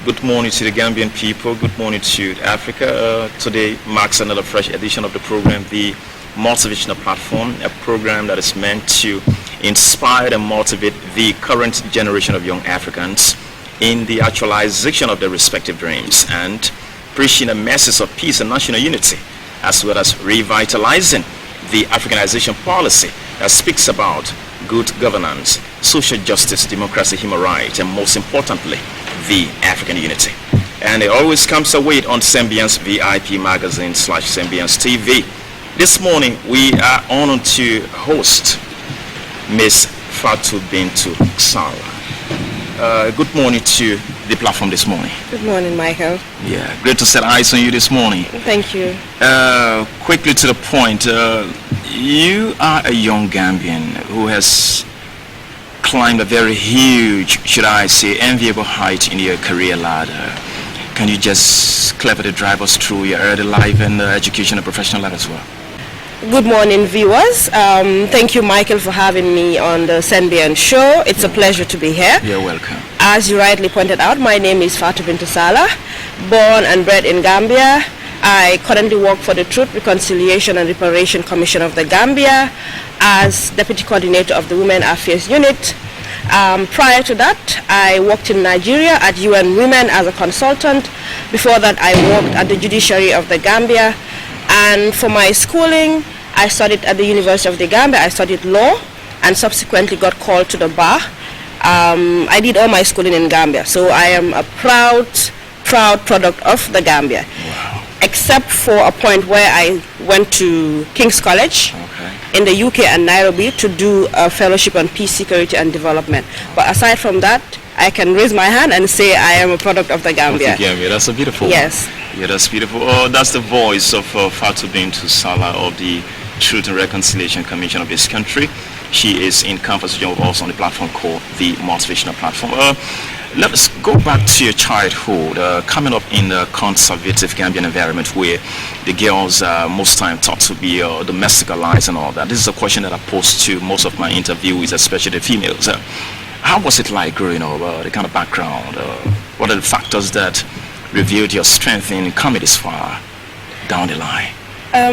Good morning to the Gambian people. Good morning to Africa. Today marks another fresh edition of the program, the Motivational Platform, a program that is meant to inspire and motivate the current generation of young Africans in the actualization of their respective dreams and preaching a message of peace and national unity, as well as revitalizing the Africanization policy that speaks about good governance, social justice, democracy, human rights, and most importantly, the African unity. And it always comes away on Sembiance VIP magazine / Sembiance TV. This morning we are honored to host Miss FATOU BINTOU SALLAH. Good morning to the platform this morning. Good morning, Michael. Yeah, great to set eyes on you this morning. Thank you. Quickly to the point, you are a young Gambian who has climbed a very huge, should I say, enviable height in your career ladder. Can you just cleverly drive us through your early life and education and professional life as well? Good morning, viewers. Thank you, Michael, for having me on the Gambian show. It's a pleasure to be here. You're welcome. As you rightly pointed out, my name is FATOU BINTOU SALLAH, born and bred in Gambia. I currently work for the Truth, Reconciliation and Reparation Commission of the Gambia as Deputy Coordinator of the Women Affairs Unit. Prior to that, I worked in Nigeria at UN Women as a consultant. Before that, I worked at the Judiciary of the Gambia. And for my schooling, I studied at the University of the Gambia. I studied law and subsequently got called to the bar. I did all my schooling in Gambia, so I am a proud product of the Gambia. Wow. Except for a point where I went to King's College in the UK and Nairobi to do a fellowship on peace, security and development. But aside from that, I can raise my hand and say I am a product of the Gambia. Of the Gambia. That's a beautiful Yes. one. Yeah, that's beautiful. Oh, that's the voice of FATOU BINTOU SALLAH of the Truth and Reconciliation Commission of this country. She is in conversation with us on the platform called the Motivational Platform. Let us go back to your childhood, coming up in a conservative Gambian environment where the girls are most time taught to be domesticalized and all that. This is a question that I pose to most of my interviewees, especially the females. How was it like growing up, the kind of background? What are the factors that revealed your strength in coming this far down the line?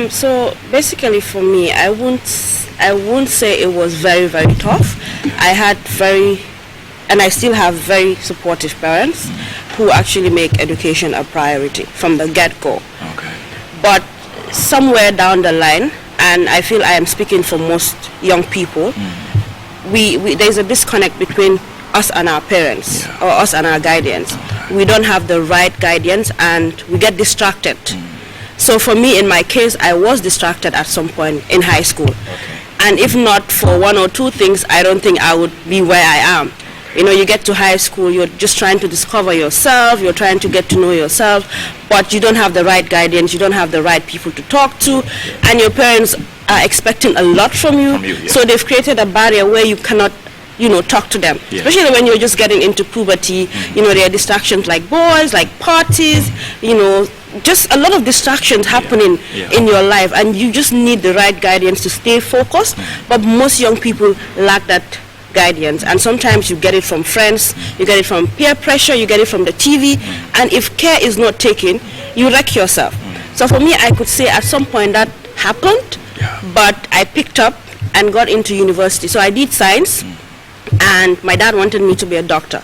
So basically for me, I won't say it was very, very tough. I had and I still have very supportive parents who actually make education a priority from the get-go. Okay. But somewhere down the line, and I feel I am speaking for most young people, there's a disconnect between us and our parents, or us and our guardians. Okay. We don't have the right guidance and we get distracted. So for me, in my case, I was distracted at some point in high school. Okay. And if not for one or two things, I don't think I would be where I am. You know, you get to high school, you're just trying to discover yourself, you're trying to get to know yourself, but you don't have the right guidance, you don't have the right people to talk to, and your parents are expecting a lot from you. So they've created a barrier where you cannot, talk to them. Especially when you're just getting into puberty, there are distractions like boys, like parties, just a lot of distractions happening in your life, and you just need the right guidance to stay focused. But most young people lack that guidance, and sometimes you get it from friends, you get it from peer pressure, you get it from the TV, and if care is not taken, you wreck yourself. So for me, I could say at some point that happened, but I picked up and got into university. So I did science, and my dad wanted me to be a doctor.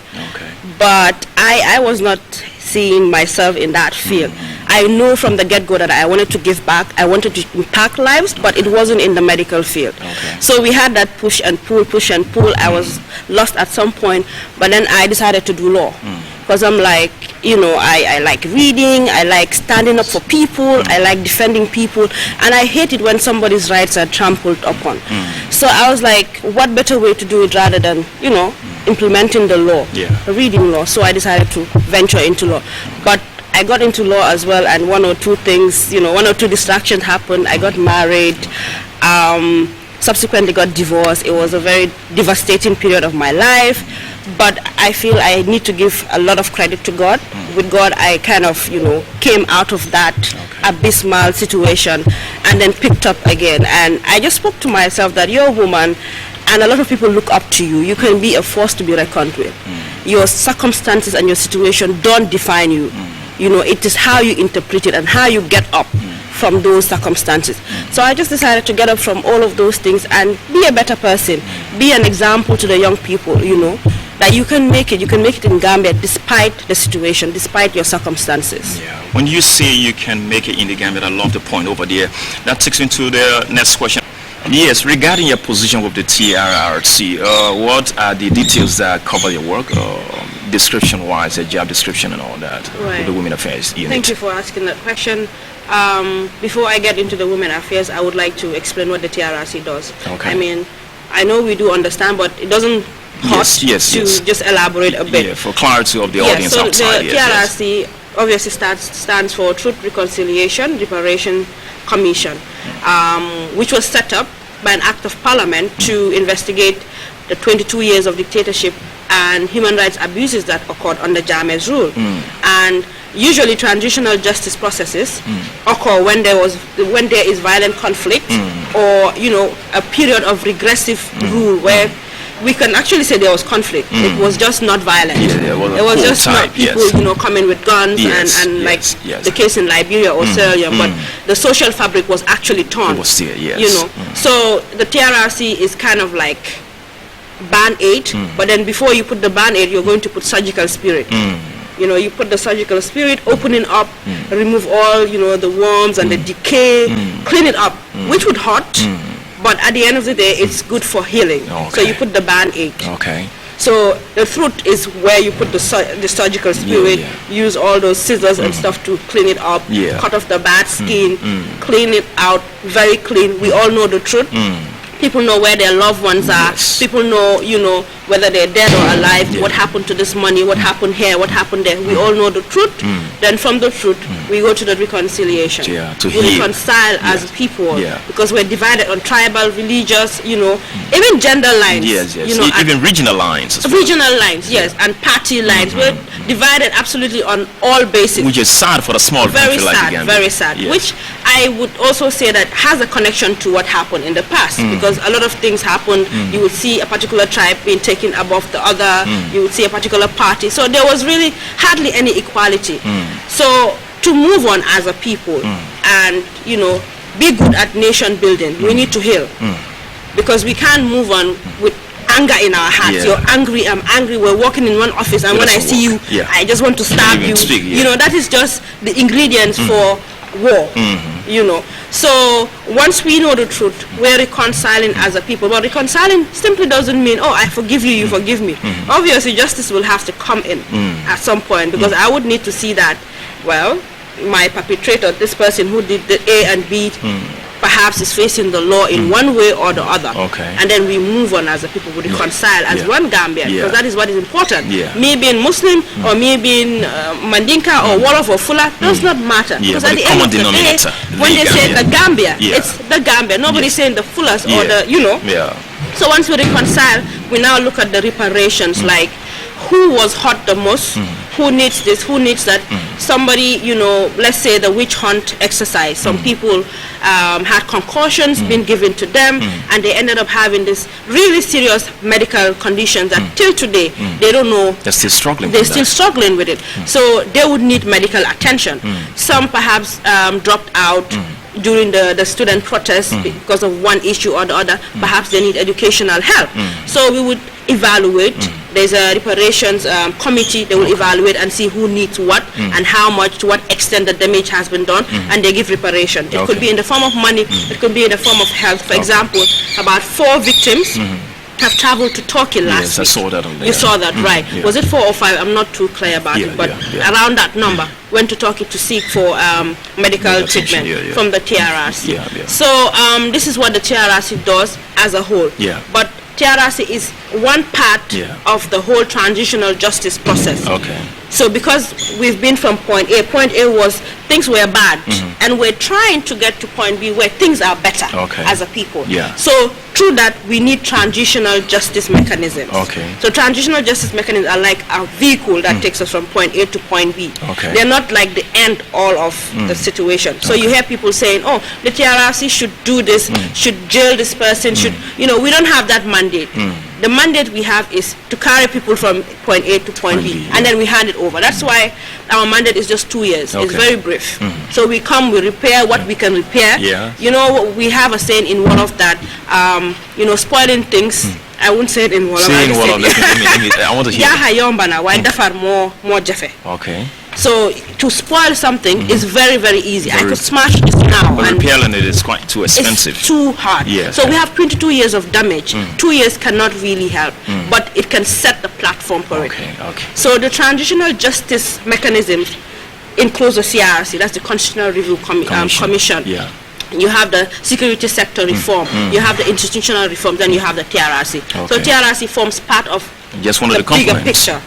But I was not seeing myself in that field. I knew from the get-go that I wanted to give back, I wanted to impact lives, but it wasn't in the medical field. So we had that push and pull. I was lost at some point, but then I decided to do law. Because I'm like, I like reading, I like standing up for people, I like defending people, and I hate it when somebody's rights are trampled upon. So I was like, what better way to do it rather than, implementing the law, reading law. So I decided to venture into law. But I got into law as well, and one or two distractions happened. I got married, subsequently got divorced. It was a very devastating period of my life, but I feel I need to give a lot of credit to God. With God, I kind of, came out of that abysmal situation and then picked up again. And I just spoke to myself that you're a woman, and a lot of people look up to you. You can be a force to be reckoned with. Your circumstances and your situation don't define you. You know, it is how you interpret it and how you get up from those circumstances. So I just decided to get up from all of those things and be a better person, be an example to the young people, you know, that you can make it in Gambia despite the situation, despite your circumstances. Yeah. When you say you can make it in the Gambia, I love the point over there. That takes me to the next question. Yes, regarding your position with the TRRC, what are the details that cover your work, description-wise, a job description and all that, with the Women Affairs unit? Thank you for asking that question. Before I get into the Women Affairs, I would like to explain what the TRRC does. Okay. I mean, I know we do understand, but it doesn't hurt to just elaborate a bit. Yeah, for clarity of the audience so outside. The TRRC obviously stands for Truth, Reconciliation, Reparation Commission, which was set up by an act of parliament to investigate the 22 years of dictatorship and human rights abuses that occurred under Jammeh's rule. And usually transitional justice processes occur when there is violent conflict or, you know, a period of regressive rule where we can actually say there was conflict. It was just not violent. It was just not people, you know, coming with guns and like the case in Liberia or Sierra Leone, but the social fabric was actually torn. It was still, you know. So the TRRC is kind of like Band-Aid, but then before you put the Band-Aid, you're going to put surgical spirit. You know, you put the surgical spirit, opening up, remove all, you know, the worms and the decay, clean it up, which would hurt. But at the end of the day, it's good for healing. Okay. So you put the Band-Aid. Okay. So the throat is where you put the surgical spirit, use all those scissors and stuff to clean it up, cut off the bad skin, clean it out, very clean. We all know the truth. People know where their loved ones are. People know, you know, whether they're dead or alive, what happened to this money, what happened here, what happened there. We all know the truth. Then from the truth, we go to the reconciliation. We reconcile as people because we're divided on tribal, religious, you know, even gender lines. You know, even regional lines. Regional lines, and party lines. We're divided absolutely on all bases. Which is sad for a small country like Gambia. Very sad. Which I would also say that has a connection to what happened in the past, because a lot of things happened. You would see a particular tribe being taken above the other. You would see a particular party. So there was really hardly any equality. So to move on as a people and, you know, be good at nation building, we need to heal, because we can't move on with anger in our hearts. You're angry, I'm angry, we're working in one office, and when I see you, I just want to stab you. You know, that is just the ingredients for war. You know, so once we know the truth, we're reconciling as a people. But reconciling simply doesn't mean, oh, I forgive you, you forgive me. Obviously justice will have to come in at some point, because I would need to see that, well, my perpetrator, this person who did the A and B, perhaps is facing the law in one way or the other. And then we move on as a people, we reconcile as one Gambian, because that is what is important. Me being Muslim or me being Mandinka or Wolof or Fula does not matter, because at the end of the day, when they say the Gambia, it's the Gambia. Nobody's saying the Fulas or the, you know. So once we reconcile, we now look at the reparations, like who was hurt the most, who needs this, who needs that. Somebody, you know, let's say the witch hunt exercise, some people had concussions being given to them, and they ended up having this really serious medical conditions that till today they don't know. They're still struggling with it. So they would need medical attention. Some perhaps dropped out during the student protest because of one issue or the other. Perhaps they need educational help. So we would evaluate. There's a reparations committee. They will evaluate and see who needs what and how much, to what extent the damage has been done, and they give reparation. It could be in the form of money, it could be in the form of health. For example, about 4 victims have traveled to Turkey last week. I saw that on there. You saw that, right? Was it 4 or 5? I'm not too clear about it, but around that number went to Turkey to seek for medical treatment from the TRRC. So this is what the TRRC does as a whole. But TRRC is one part of the whole transitional justice process. So because we've been from point A was things were bad, and we're trying to get to point B where things are better as a people. So through that, we need transitional justice mechanisms. So transitional justice mechanisms are like a vehicle that takes us from point A to point B. They're not like the end all of the situation. So you hear people saying, oh, the TRRC should do this, should jail this person, should, we don't have that mandate. The mandate we have is to carry people from point A to point B, and then we hand it over. That's why our mandate is just 2 years. It's very brief. So we come, we repair what we can repair. We have a saying in one of that, spoiling things. I won't say it in one of them. I want to hear it. So to spoil something is very, very easy. I could smash this now. But repairing it is quite too expensive. It's too hard. So we have 22 years of damage. 2 years cannot really help, but it can set the platform for it. So the transitional justice mechanisms includes the CRC, that's the Constitutional Review Commission. You have the security sector reform, you have the institutional reform, then you have the TRRC. So TRRC forms part of the bigger picture.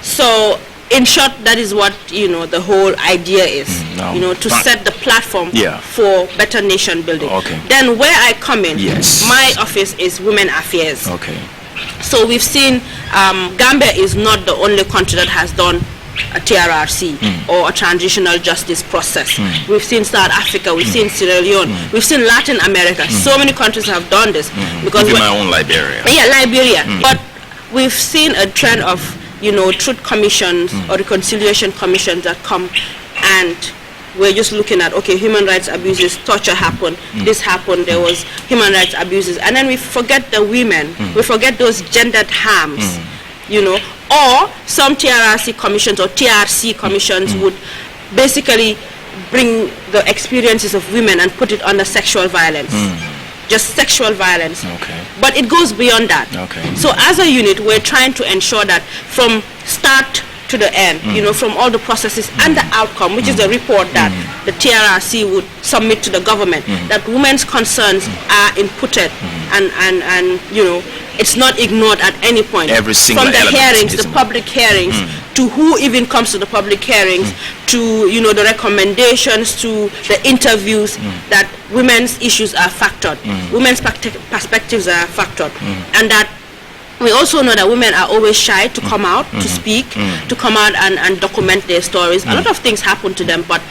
So in short, that is what the whole idea is. To set the platform for better nation building. Then where I come in, my office is Women Affairs. So we've seen Gambia is not the only country that has done a TRRC or a transitional justice process. We've seen South Africa, we've seen Sierra Leone, we've seen Latin America. So many countries have done this. Because my own Liberia. Liberia. But we've seen a trend of truth commissions or reconciliation commissions that come, and we're just looking at, okay, human rights abuses, torture happened, this happened, there was human rights abuses, and then we forget the women, we forget those gendered harms, or some TRRC commissions or TRC commissions would basically bring the experiences of women and put it under sexual violence. Just sexual violence. But it goes beyond that. So as a unit, we're trying to ensure that from start to the end, from all the processes and the outcome, which is the report that the TRRC would submit to the government, that women's concerns are inputted and it's not ignored at any point. Every single from the hearings, the public hearings, to who even comes to the public hearings, to the recommendations, to the interviews, that women's issues are factored, women's perspectives are factored, and that we also know that women are always shy to come out, to speak, to come out and document their stories. A lot of things happen to them, but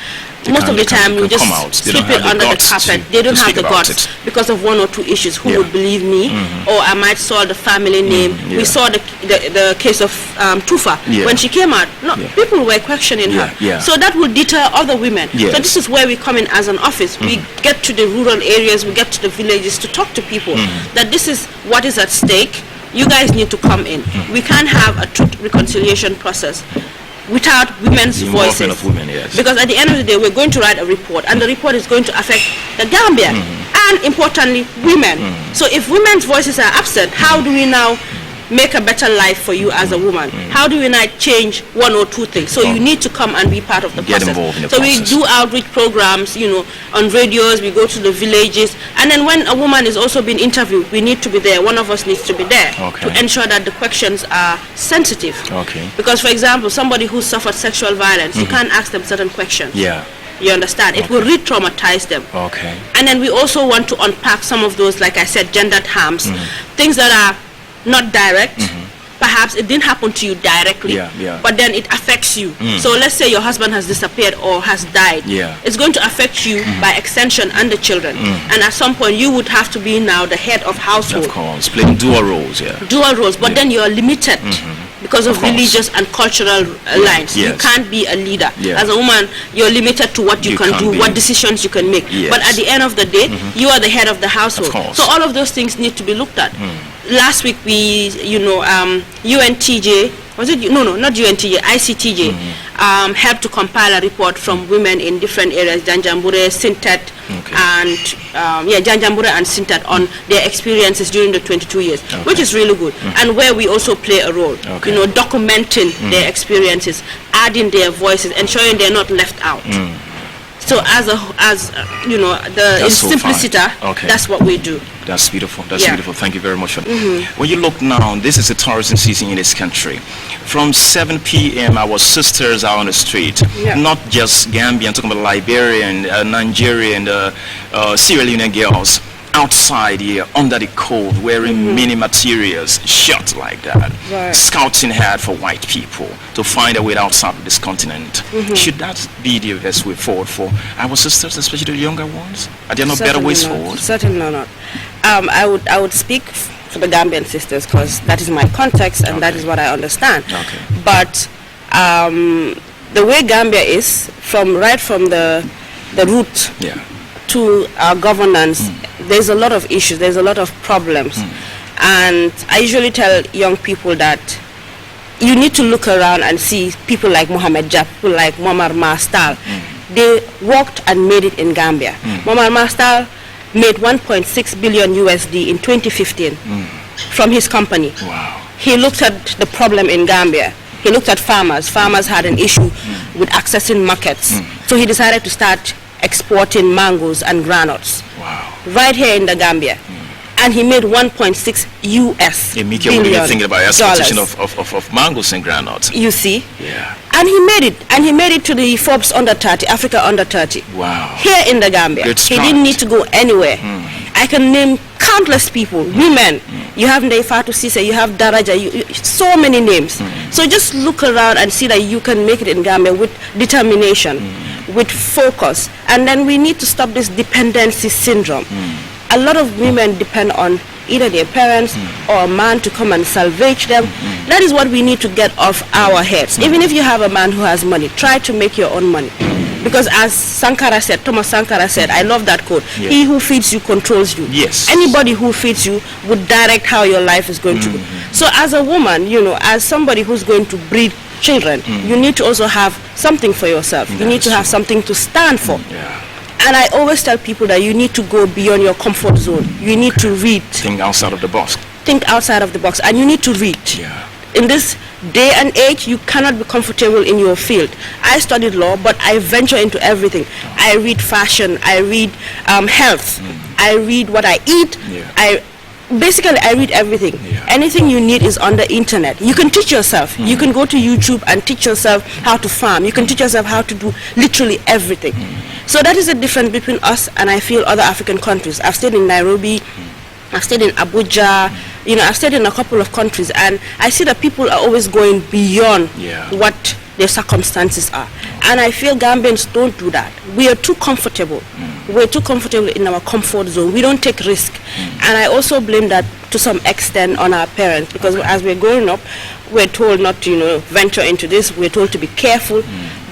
most of the time we just sweep it under the carpet. They don't have the guts because of one or two issues. Who would believe me? Or I might saw the family name. We saw the case of Tufa. When she came out, people were questioning her. So that would deter other women. So this is where we come in as an office. We get to the rural areas, we get to the villages to talk to people that this is what is at stake. You guys need to come in. We can't have a truth reconciliation process without women's voices. Because at the end of the day, we're going to write a report, and the report is going to affect the Gambian, and importantly, women. So if women's voices are absent, how do we now make a better life for you as a woman? How do we not change one or two things? So you need to come and be part of the process. So we do outreach programs, on radios, we go to the villages, and then when a woman is also being interviewed, we need to be there. One of us needs to be there to ensure that the questions are sensitive. Because, for example, somebody who suffered sexual violence, you can't ask them certain questions. You understand? It will re-traumatize them. And then we also want to unpack some of those, like I said, gendered harms, things that are not direct. Perhaps it didn't happen to you directly, but then it affects you. So let's say your husband has disappeared or has died. It's going to affect you by extension and the children. And at some point you would have to be now the head of household. Of course, playing dual roles. Dual roles, but then you're limited because of religious and cultural lines. You can't be a leader. As a woman, you're limited to what you can do, what decisions you can make. But at the end of the day, you are the head of the household. So all of those things need to be looked at. Last week we, UNTJ, was it? No, not UNTJ, ICTJ, helped to compile a report from women in different areas, Janjambure, Sintet, and Janjambure and Sintet, on their experiences during the 22 years, which is really good, and where we also play a role, documenting their experiences, adding their voices, ensuring they're not left out. So in simpliciter, that's what we do. That's beautiful. That's beautiful. Thank you very much for that. When you look now, this is the tourism season in this country. From 7 p.m., our sisters are on the street. Not just Gambian, talking about Liberian, Nigerian, Sierra Leone girls outside here under the cold, wearing mini materials, shot like that, scouting hard for white people to find a way outside of this continent. Should that be the best way forward for our sisters, especially the younger ones? Are there no better ways forward? Certainly not. I would speak for the Gambian sisters because that is my context and that is what I understand. But the way Gambia is, right from the root to our governance, there's a lot of issues, there's a lot of problems. And I usually tell young people that you need to look around and see people like Mohamed Jab, people like Muammar Mastal. They worked and made it in Gambia. Muammar Mastal made 1.6 billion USD in 2015 from his company. He looked at the problem in Gambia. He looked at farmers. Farmers had an issue with accessing markets. So he decided to start exporting mangoes and granules right here in the Gambia. And he made 1.6 US billion thinking about exportation of mangoes and granules. You see? And he made it. And he made it to the Forbes under 30, Africa under 30. Here in the Gambia. He didn't need to go anywhere. I can name countless people, women. You have FATOU Cisse, you have Daraja, so many names. So just look around and see that you can make it in Gambia with determination, with focus. And then we need to stop this dependency syndrome. A lot of women depend on either their parents or a man to come and salvage them. That is what we need to get off our heads. Even if you have a man who has money, try to make your own money. Because as Sankara said, Thomas Sankara said, I love that quote, he who feeds you controls you. Anybody who feeds you would direct how your life is going to go. So as a woman, you know, as somebody who's going to breed children, you need to also have something for yourself. You need to have something to stand for. And I always tell people that you need to go beyond your comfort zone. You need to read. Think outside of the box. Think outside of the box. And you need to read. In this day and age, you cannot be comfortable in your field. I studied law, but I venture into everything. I read fashion. I read health. I read what I eat. Basically, I read everything. Anything you need is on the internet. You can teach yourself. You can go to YouTube and teach yourself how to farm. You can teach yourself how to do literally everything. So that is the difference between us and I feel other African countries. I've stayed in Nairobi, I've stayed in Abuja, you know, I've stayed in a couple of countries, and I see that people are always going beyond what their circumstances are. And I feel Gambians don't do that. We are too comfortable. We're too comfortable in our comfort zone. We don't take risk. And I also blame that to some extent on our parents, because as we're growing up, we're told not to, you know, venture into this. We're told to be careful.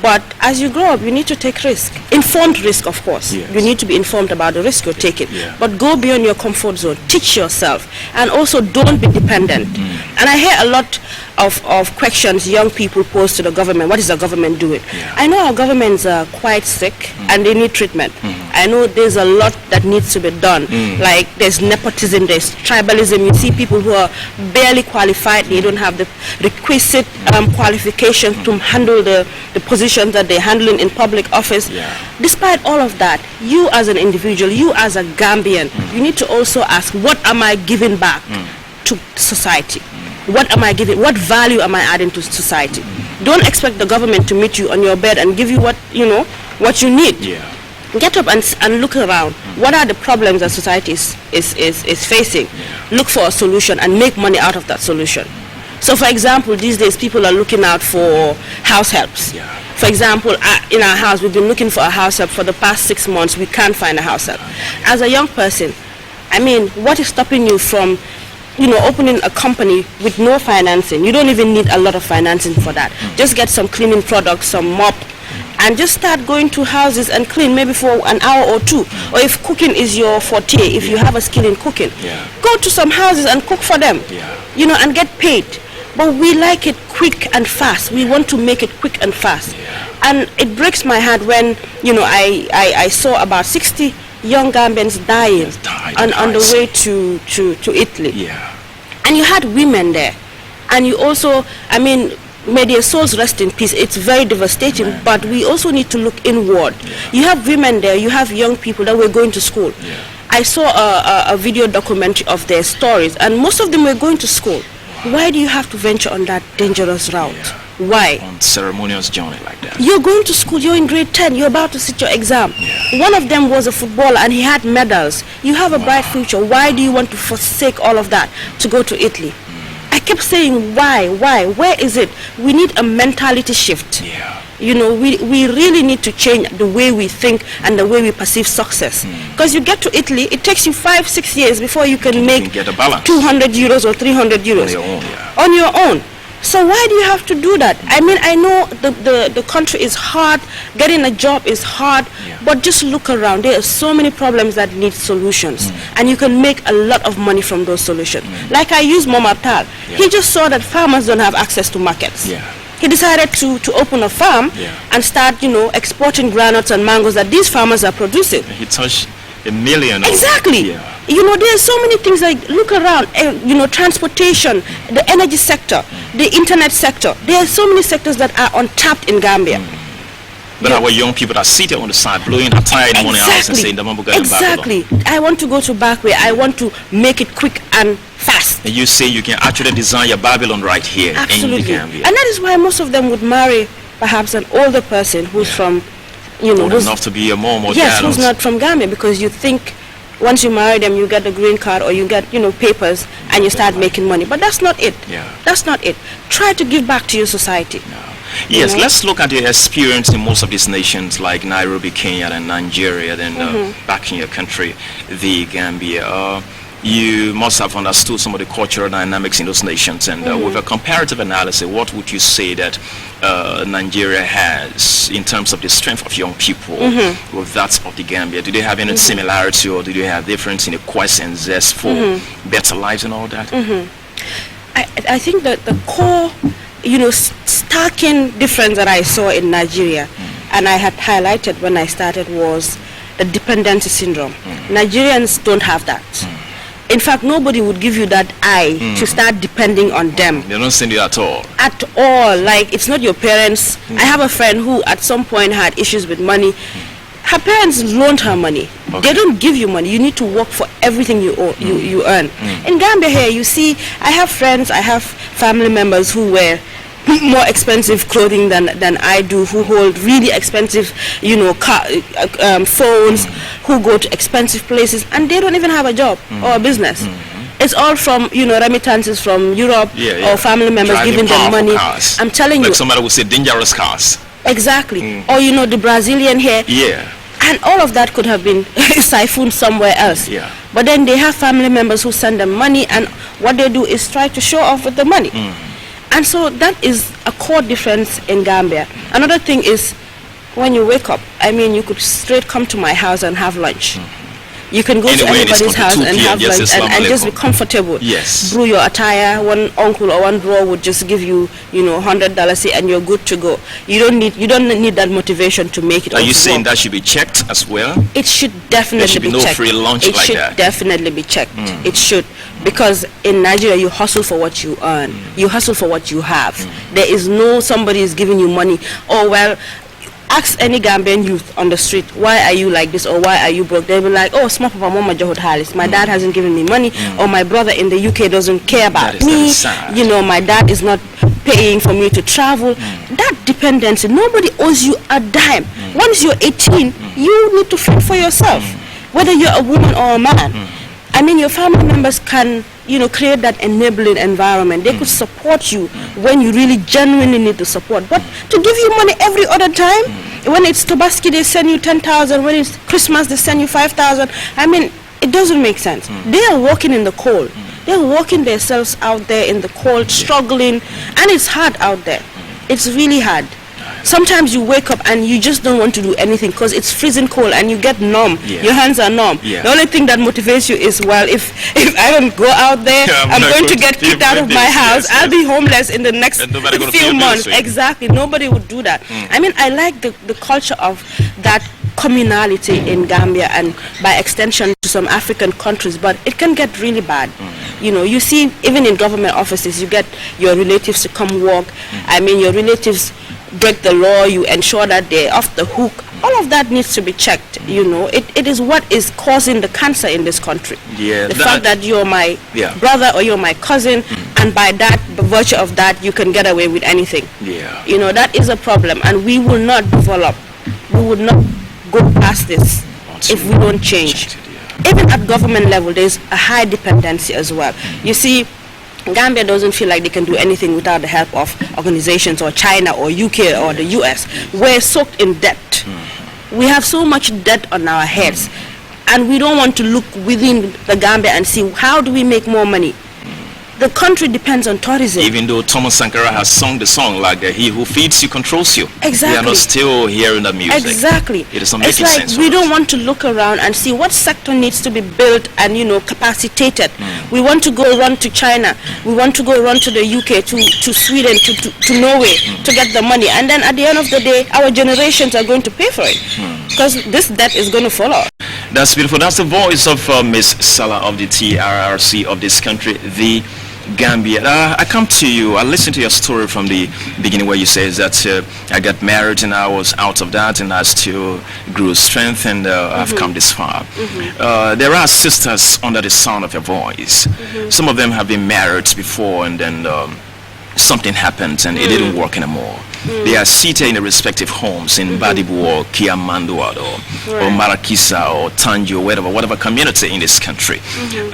But as you grow up, you need to take risk. Informed risk, of course. You need to be informed about the risk you're taking. But go beyond your comfort zone. Teach yourself. And also don't be dependent. And I hear a lot of questions young people pose to the government. What is the government doing? I know our governments are quite sick and they need treatment. I know there's a lot that needs to be done. Like there's nepotism, there's tribalism. You see people who are barely qualified. They don't have the requisite qualifications to handle the positions that they're handling in public office. Despite all of that, you as an individual, you as a Gambian, you need to also ask, what am I giving back to society? What am I giving? What value am I adding to society? Don't expect the government to meet you on your bed and give you what you need. Get up and look around. What are the problems that society is facing? Look for a solution and make money out of that solution. So for example, these days people are looking out for house helps. For example, in our house, we've been looking for a house help for the past 6 months. We can't find a house help. As a young person, I mean, what is stopping you from, you know, opening a company with no financing? You don't even need a lot of financing for that. Just get some cleaning products, some mop, and just start going to houses and clean maybe for an hour or two. Or if cooking is your forte, if you have a skill in cooking, go to some houses and cook for them, you know, and get paid. But we like it quick and fast. We want to make it quick and fast. And it breaks my heart when, you know, I saw about 60 young Gambians dying on the way to Italy. And you had women there. And you also, I mean, may their souls rest in peace. It's very devastating, but we also need to look inward. You have women there, you have young people that were going to school. I saw a video documentary of their stories, and most of them were going to school. Why do you have to venture on that dangerous route? Yeah. Why? On ceremonious journey like that. You're going to school, you're in grade 10, you're about to sit your exam. Yeah. One of them was a footballer and he had medals. You have a bright future. Why do you want to forsake all of that to go to Italy? I kept saying, why? Where is it? We need a mentality shift. Yeah. You know, we really need to change the way we think and the way we perceive success. Because you get to Italy, it takes you 5-6 years before you can make get a balance. 200 euros or 300 euros. On your own, yeah. On your own. So why do you have to do that? I mean, I know the country is hard, getting a job is hard, but just look around. There are so many problems that need solutions, and you can make a lot of money from those solutions. Like I use Momatal. He just saw that farmers don't have access to markets. Yeah. He decided to open a farm and start, you know, exporting granules and mangoes that these farmers are producing. He touched a million. Exactly. Yeah. You know, there are so many things, like look around, you know, transportation, the energy sector, the internet sector. There are so many sectors that are untapped in Gambia. But our young people that sit on the side blowing a tire in the morning house and saying, exactly. I want to go to Backway. I want to make it quick and fast. And you say you can actually design your Babylon right here in the Gambia. And that is why most of them would marry perhaps an older person who's from, you know, old enough to be a mom or yes, dad. Who's not from Gambia, because you think once you marry them, you get the green card or you get, you know, papers and you start making money. But that's not it. Yeah. That's not it. Try to give back to your society. Yes, you know? Let's look at the experience in most of these nations like Nairobi, Kenya, and Nigeria, then back in your country, the Gambia. You must have understood some of the cultural dynamics in those nations, and with a comparative analysis, what would you say that Nigeria has in terms of the strength of young people with that of the Gambia? Do they have any similarity, or do they have difference in the quest and zest for better lives and all that? I think that the core, you know, starking difference that I saw in Nigeria, and I had highlighted when I started, was the dependency syndrome. Nigerians don't have that. In fact, nobody would give you that eye to start depending on them. They don't send you at all. At all. Like, it's not your parents. I have a friend who at some point had issues with money. Her parents loaned her money. They don't give you money. You need to work for everything you earn. In Gambia here, you see, I have friends, I have family members who wear more expensive clothing than I do, who hold really expensive, you know, phones, who go to expensive places, and they don't even have a job or a business. It's all from, you know, remittances from Europe or family members giving them money. Cars. I'm telling you. Like somebody would say dangerous cars. Exactly. Or, you know, the Brazilian hair. Yeah. And all of that could have been siphoned somewhere else. Yeah. But then they have family members who send them money, and what they do is try to show off with the money. And so that is a core difference in Gambia. Another thing is, when you wake up, I mean, you could straight come to my house and have lunch. You can go to anybody's house and have lunch and just be comfortable. Yes. Brew your attire. One uncle or one bro would just give you, you know, $100 and you're good to go. You don't need that motivation to make it. Are you saying that should be checked as well? It should definitely be checked. There should be no free lunch like that. It should definitely be checked. It should. Because in Nigeria, you hustle for what you earn. You hustle for what you have. There is no somebody is giving you money. Oh, well, ask any Gambian youth on the street, why are you like this, or why are you broke? They'll be like, oh, small papa mama jahod halis. My dad hasn't given me money, or my brother in the UK doesn't care about me. You know, my dad is not paying for me to travel. That dependency, nobody owes you a dime. Once you're 18, you need to fend for yourself, whether you're a woman or a man. I mean, your family members can, you know, create that enabling environment. They could support you when you really genuinely need the support. But to give you money every other time, when it's Tobaski, they send you 10,000. When it's Christmas, they send you 5,000. I mean, it doesn't make sense. They are working in the cold. They're working themselves out there in the cold, struggling, and it's hard out there. It's really hard. Sometimes you wake up and you just don't want to do anything because it's freezing cold and you get numb. Your hands are numb. The only thing that motivates you is, well, if I don't go out there, I'm going to get kicked out of my house. I'll be homeless in the next few months. Exactly. Nobody would do that. I mean, I like the culture of that communality in Gambia, and by extension to some African countries, but it can get really bad. You know, you see, even in government offices, you get your relatives to come work. I mean, your relatives break the law, you ensure that they're off the hook. All of that needs to be checked. You know, it is what is causing the cancer in this country. Yeah, the fact that you're my brother or you're my cousin, and by that, by virtue of that, you can get away with anything. Yeah, you know, that is a problem, and we will not develop. We would not go past this if we don't change. Even at government level, there's a high dependency as well. You see, Gambia doesn't feel like they can do anything without the help of organizations or China or UK or the US. We're soaked in debt. We have so much debt on our heads, and we don't want to look within the Gambia and see how do we make more money. The country depends on tourism. Even though Thomas Sankara has sung the song like he who feeds you controls you. Exactly. We are not still hearing that music. Exactly. It is not it's making like sense. We don't want to look around and see what sector needs to be built and, you know, capacitated. We want to go run to China. We want to go run to the UK, to Sweden, to Norway to get the money. And then at the end of the day, our generations are going to pay for it. Because this debt is going to follow. That's beautiful. That's the voice of Miss Sallah of the TRRC of this country, the Gambia. I come to you. I listened to your story from the beginning where you say that I got married and I was out of that and I still grew strength and I've come this far. There are sisters under the sound of your voice. Some of them have been married before and then something happened and it didn't work anymore. They are seated in their respective homes in Badibu or Kiamanduado or Marakisa or Tanjo, whatever community in this country.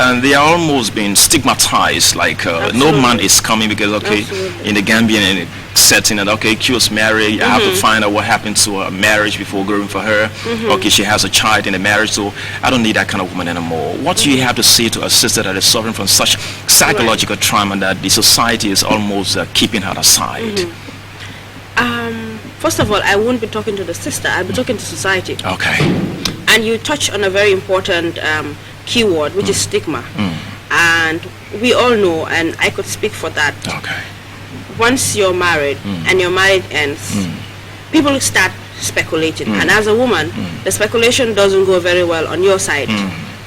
And they are almost being stigmatized, like no man is coming because, okay, in the Gambian setting, and okay, Q was married, I have to find out what happened to her marriage before going for her. Okay, she has a child in the marriage, so I don't need that kind of woman anymore. What do you have to say to a sister that is suffering from such psychological trauma that the society is almost keeping her aside? First of all, I won't be talking to the sister, I'll be talking to society. Okay. And you touch on a very important keyword, which is stigma. And we all know, and I could speak for that. Okay. Once you're married and your marriage ends, people start speculating. And as a woman, the speculation doesn't go very well on your side.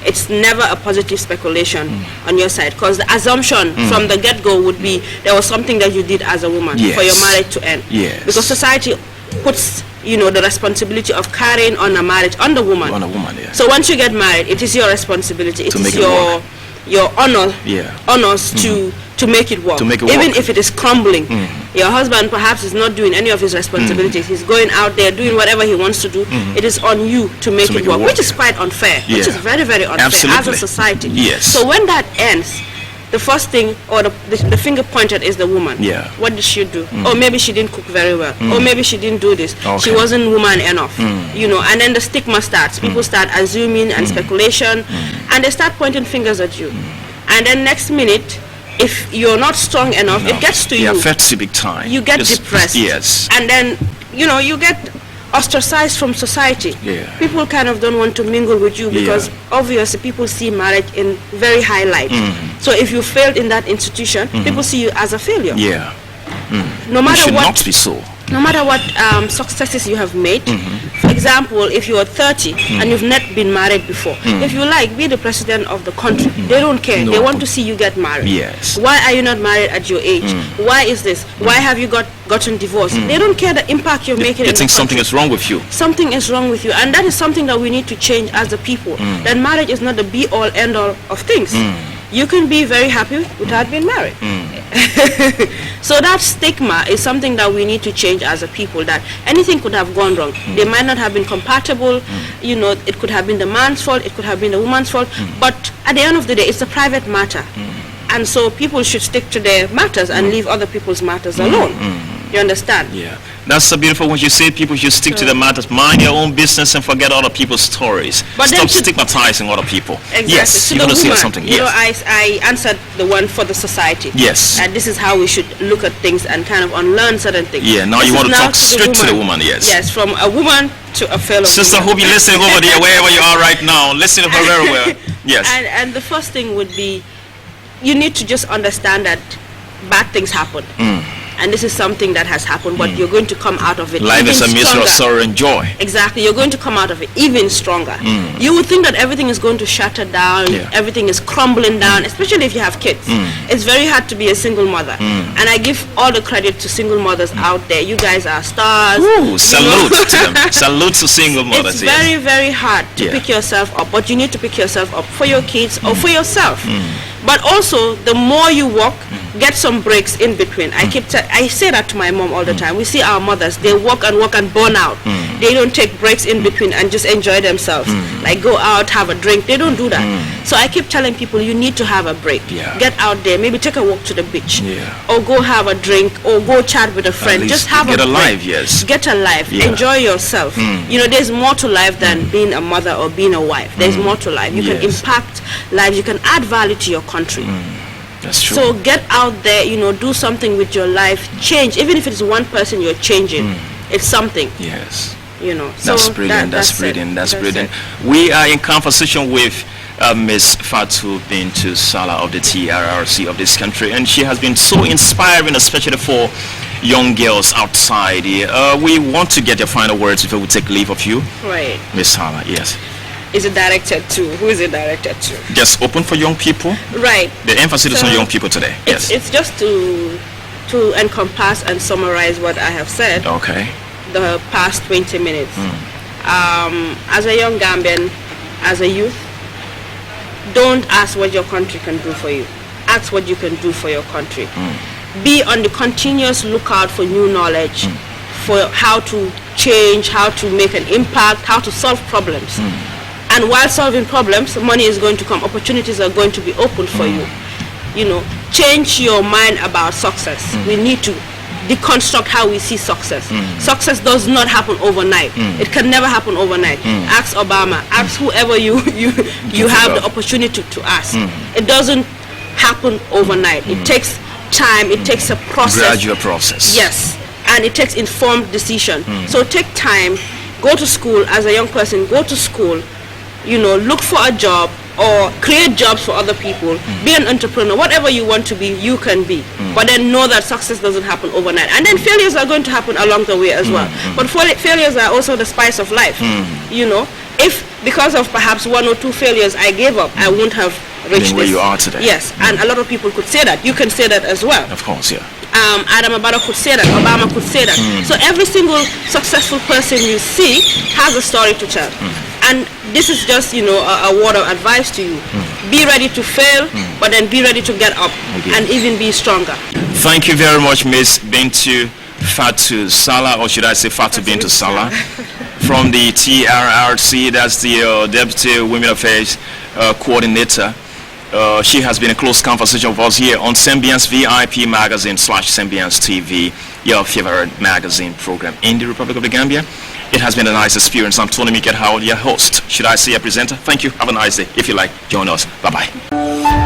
It's never a positive speculation on your side, because the assumption from the get-go would be there was something that you did as a woman for your marriage to end. Because society puts, you know, the responsibility of carrying on a marriage on the woman. On a woman, So once you get married, it is your responsibility. It is your honors to make it work. Even if it is crumbling. Your husband perhaps is not doing any of his responsibilities. He's going out there doing whatever he wants to do. It is on you to make it work, which is quite unfair. Which is very, very unfair as a society. So when that ends, the first thing, or the finger pointed, is the woman. What did she do? Or maybe she didn't cook very well. Or maybe she didn't do this. She wasn't woman enough. You know, and then the stigma starts. People start assuming and speculation, and they start pointing fingers at you. And then next minute, if you're not strong enough, it gets to you. It affects you big time. You get depressed. And then, you know, you get ostracized from society. People kind of don't want to mingle with you because obviously people see marriage in very high light. So if you failed in that institution, people see you as a failure. No matter it should what, not be so. No matter what successes you have made. For example, if you are 30 and you've not been married before, if you like, be the president of the country. They don't care. They want to see you get married. Why are you not married at your age? Why is this? Why have you gotten divorced? They don't care the impact you're making. They think something is wrong with you. Something is wrong with you, and that is something that we need to change as a people. That marriage is not the be-all, end-all of things. You can be very happy without being married. So that stigma is something that we need to change as a people, that anything could have gone wrong. They might not have been compatible, you know, it could have been the man's fault, it could have been the woman's fault, but at the end of the day, it's a private matter. And so people should stick to their matters and leave other people's matters alone. You understand? That's so beautiful when you say people should stick to the matters, mind your own business and forget other people's stories. But stop stigmatizing other people. Yes, you're going to say something. You know, I answered the one for the society. And this is how we should look at things and kind of unlearn certain things. Now you want to talk straight to the woman. Yes, from a woman to a fellow sister. Hope you're listening over there, wherever you are right now. Listen to her very well. And the first thing would be, you need to just understand that bad things happen. and this is something that has happened, but you're going to come out of it. Life is a mixture of sorrow and joy. Exactly, you're going to come out of it even stronger. You would think that everything is going to shatter down, everything is crumbling down, especially if you have kids. It's very hard to be a single mother, and I give all the credit to single mothers out there. You guys are stars. Ooh, salute to them. Salute to single mothers. It's very, very hard to pick yourself up, but you need to pick yourself up for your kids or for yourself. But also, the more you walk, get some breaks in between. I say that to my mom all the time. We see our mothers, they walk and burn out. They don't take breaks in between and just enjoy themselves. Like go out, have a drink. They don't do that. So I keep telling people, you need to have a break. Get out there, maybe take a walk to the beach, or go have a drink, or go chat with a friend. Just have a break. Get alive, Get alive. Enjoy yourself. You know, there's more to life than being a mother or being a wife. There's more to life. You can impact lives. You can add value to your country. That's true. So get out there, you know, do something with your life, change. Even if it's one person you're changing, it's something. Yes. You know. That's so brilliant. That's brilliant. We are in conversation with Miss FATOU Bintou Sallah of the TRRC of this country, and she has been so inspiring, especially for young girls outside here. We want to get your final words before we take leave of you. Right. Miss Sallah, yes. Is it directed to? Who is it directed to? Just open for young people. Right. The emphasis is on young people today. Yes. It's just to encompass and summarize what I have said. Okay. The past 20 minutes. As a young Gambian, as a youth, don't ask what your country can do for you. Ask what you can do for your country. Be on the continuous lookout for new knowledge, for how to change, how to make an impact, how to solve problems. And while solving problems, money is going to come, opportunities are going to be opened for you. You know, change your mind about success. We need to deconstruct how we see success. Success does not happen overnight. It can never happen overnight. Ask Obama, ask whoever you have the opportunity to ask. It doesn't happen overnight. It takes time, it takes a process. Gradual process. Yes, and it takes informed decision. So take time, go to school as a young person, go to school, you know, look for a job or create jobs for other people, be an entrepreneur, whatever you want to be, you can be. But then know that success doesn't happen overnight. And then failures are going to happen along the way as well. But failures are also the spice of life. You know, if because of perhaps one or two failures I gave up, I wouldn't have reached where you are today. Yes, and a lot of people could say that. You can say that as well. Of course, yeah. Adam Abada could say that, Obama could say that. So every single successful person you see has a story to tell. And this is just, you know, a word of advice to you. Be ready to fail, but then be ready to get up and even be stronger. Thank you very much, Miss Bintou Sallah, or should I say FATOU Bintou Sallah, from the TRRC. That's the Deputy Women Affairs Coordinator. She has been in close conversation with us here on Sembiance VIP Magazine / Sembiance TV, your favorite magazine program in the Republic of the Gambia. It has been a nice experience. I'm Tony Miket Howard, your host. Should I say a presenter? Thank you. Have a nice day. If you like, join us. Bye-bye.